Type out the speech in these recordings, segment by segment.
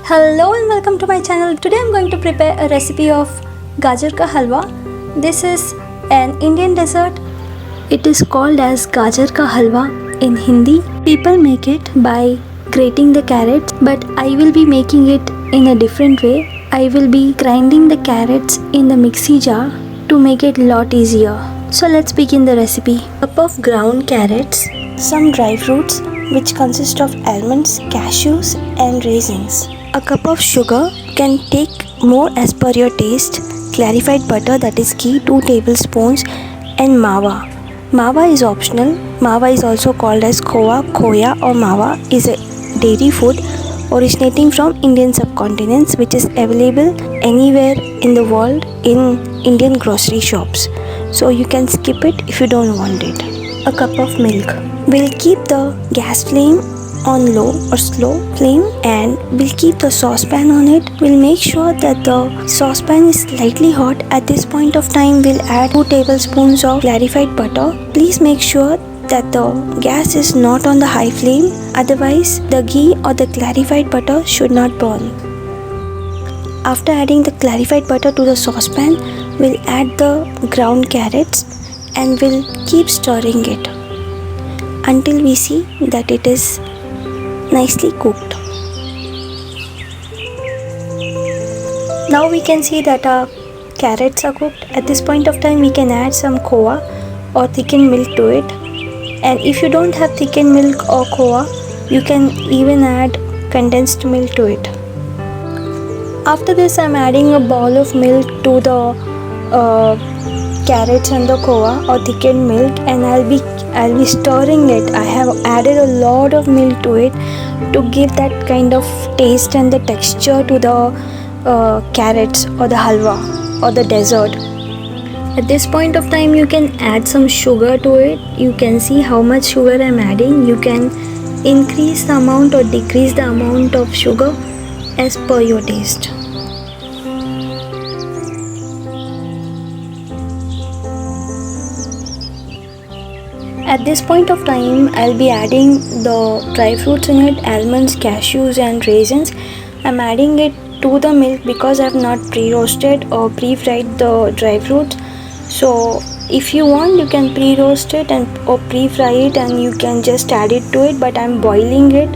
Hello and welcome to my channel. Today I'm going to prepare a recipe of Gajar Ka Halwa. This is an Indian dessert. It is called as Gajar Ka Halwa in Hindi. People make it by grating the carrots, but I will be making it in a different way. I will be grinding the carrots in the mixie jar to make it a lot easier. So let's begin the recipe. A cup of ground carrots, some dry fruits which consist of almonds, cashews and raisins. A cup of sugar, can take more as per your taste. Clarified butter, that is ghee, 2 tablespoons, and mawa. Mawa is optional. Mawa is also called as khoa, khoya or mawa, is a dairy food originating from Indian subcontinent which is available anywhere in the world in Indian grocery shops. So you can skip it if you don't want it. A cup of milk. We'll keep the gas flame on low or slow flame and we'll keep the saucepan on it. We'll make sure that the saucepan is slightly hot. At this point of time, we'll add 2 tablespoons of clarified butter. Please make sure that the gas is not on the high flame, otherwise the ghee or the clarified butter should not burn. After adding the clarified butter to the saucepan, we'll add the ground carrots and we'll keep stirring it until we see that it is nicely cooked. Now we can see that our carrots are cooked. At this point of time, we can add some khoa or thickened milk to it. And if you don't have thickened milk or khoa, you can even add condensed milk to it. After this, I'm adding a bowl of milk to the carrots and the khoa or thickened milk, and I'll be stirring it. I have added a lot of milk to it to give that kind of taste and the texture to the carrots or the halwa or the dessert. At this point of time, you can add some sugar to it. You can see how much sugar I'm adding. You can increase the amount or decrease the amount of sugar as per your taste. At this point of time, I'll be adding the dry fruits in it, almonds, cashews and raisins. I'm adding it to the milk because I have not pre-roasted or pre-fried the dry fruits. So if you want, you can pre-roast it or pre-fry it and you can just add it to it, but I'm boiling it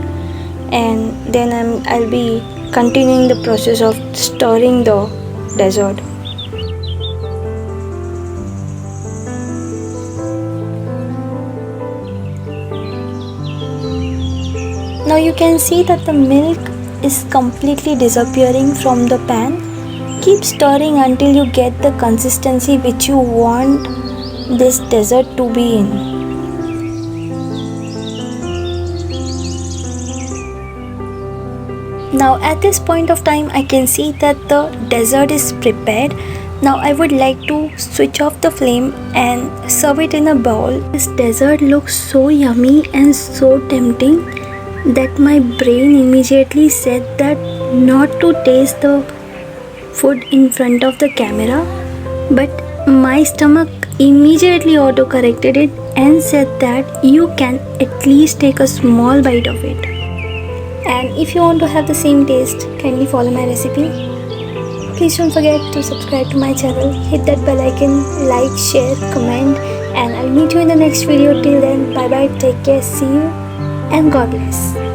and then I'll be continuing the process of stirring the dessert. Now you can see that the milk is completely disappearing from the pan. Keep stirring until you get the consistency which you want this dessert to be in. Now at this point of time, I can see that the dessert is prepared. Now I would like to switch off the flame and serve it in a bowl. This dessert looks so yummy and so tempting that my brain immediately said that not to taste the food in front of the camera, but my stomach immediately auto-corrected it and said that you can at least take a small bite of it. And if you want to have the same taste, kindly follow my recipe. Please don't forget to subscribe to my channel, hit that bell icon, like, share, comment, and I'll meet you in the next video. Till then, bye bye, take care, see you, and God bless.